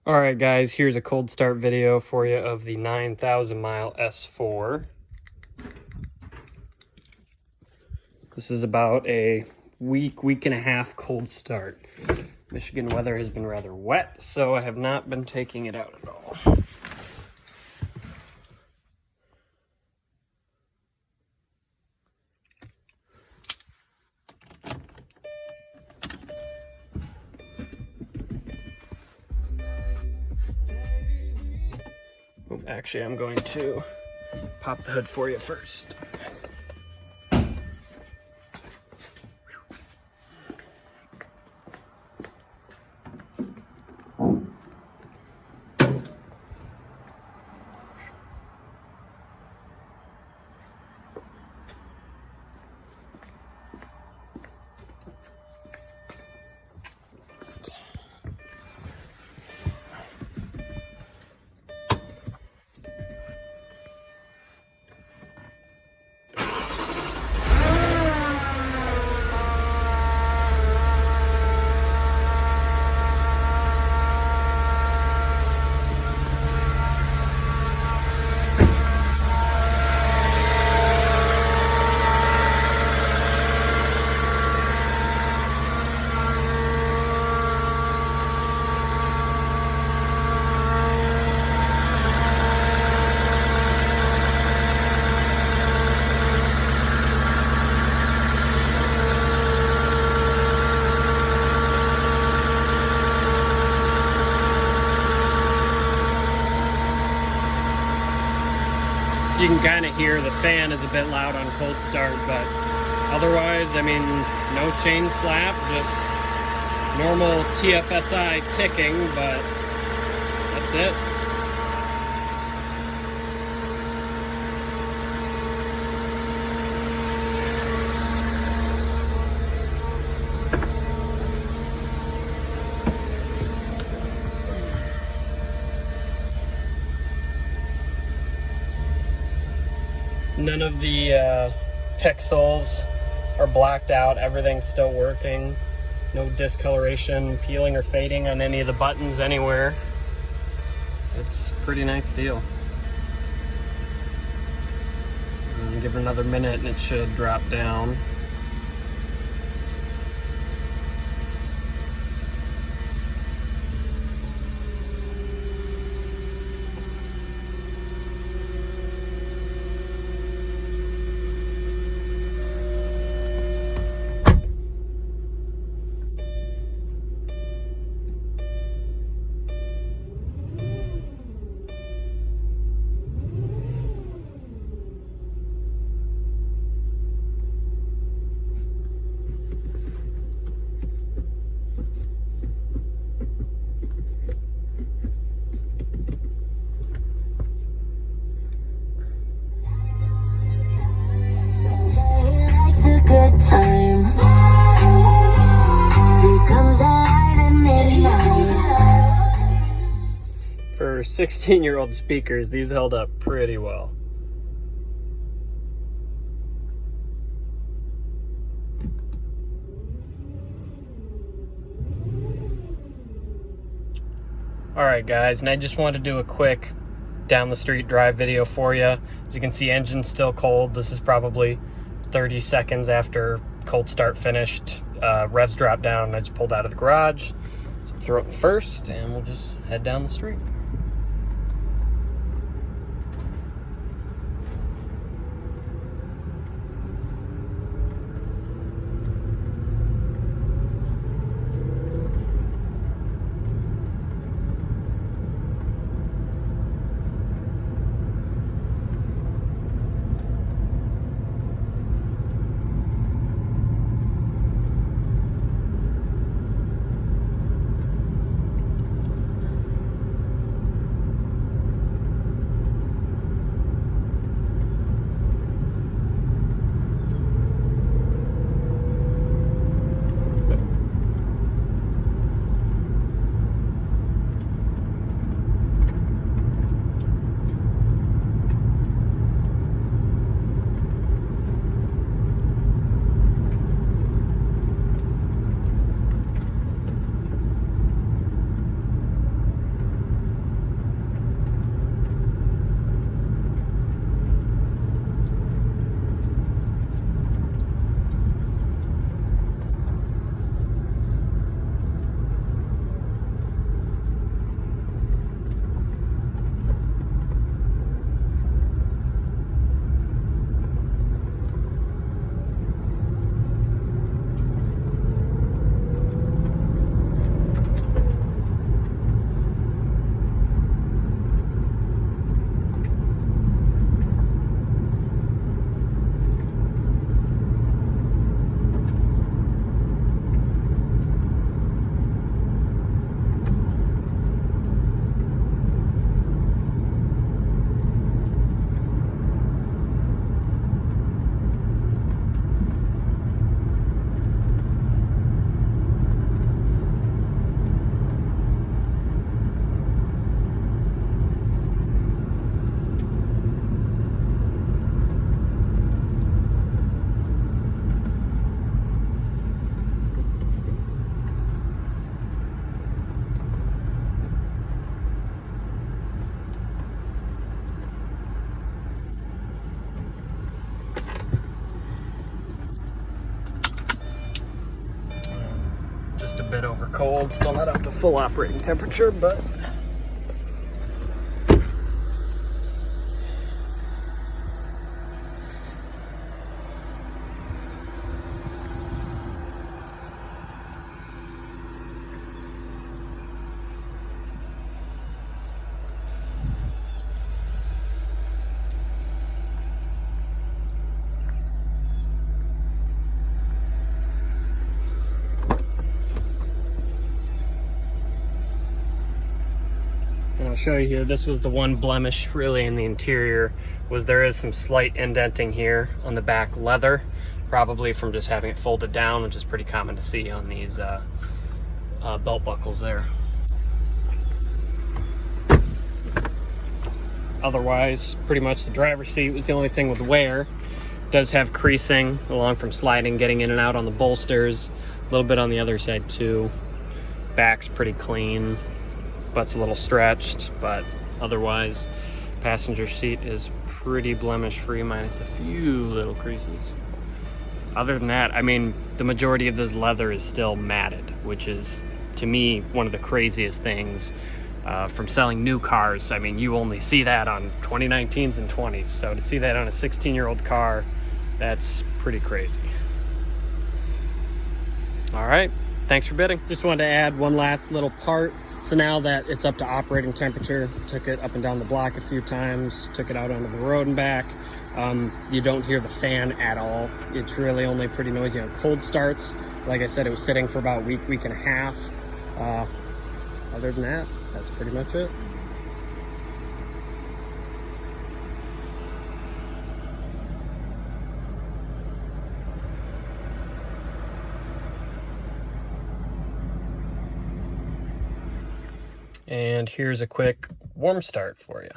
Alright guys, here's a cold start video for you of the 9,000 mile S4. This is about a week and a half cold start. Michigan weather has been rather wet, so I have not been taking it out at all. Actually, I'm going to pop the hood for you first. You can kind of hear the fan is a bit loud on cold start, but otherwise, I mean, no chain slap, just normal TFSI ticking, but that's it. None of the pixels are blacked out. Everything's still working. No discoloration, peeling or fading on any of the buttons anywhere. It's a pretty nice deal. Give it another minute and it should drop down. For 16-year-old speakers, these held up pretty well. Alright guys, and I just wanted to do a quick down the street drive video for you. As you can see, engine's still cold. This is probably 30 seconds after cold start finished. Revs dropped down and I just pulled out of the garage. So throw it in first and we'll just head down the street. cold, still not up to full operating temperature, but and I'll show you here, this was the one blemish really in the interior, was there is some slight indenting here on the back leather, probably from just having it folded down, which is pretty common to see on these belt buckles there. Otherwise, pretty much the driver's seat was the only thing with wear. It does have creasing along from sliding, getting in and out on the bolsters, a little bit on the other side too. Back's pretty clean. Butt's a little stretched, but otherwise passenger seat is pretty blemish free, minus a few little creases. Other than that, I mean, the majority of this leather is still matted, which is to me one of the craziest things from selling new cars. I mean, you only see that on 2019s and 20s, so to see that on a 16-year-old car, that's pretty crazy. All right, thanks for bidding. Just wanted to add one last little part. So now that it's up to operating temperature, took it up and down the block a few times, took it out onto the road and back. You don't hear the fan at all. It's really only pretty noisy on cold starts. Like I said, it was sitting for about a week and a half. Other than that, that's pretty much it. And here's a quick warm start for you.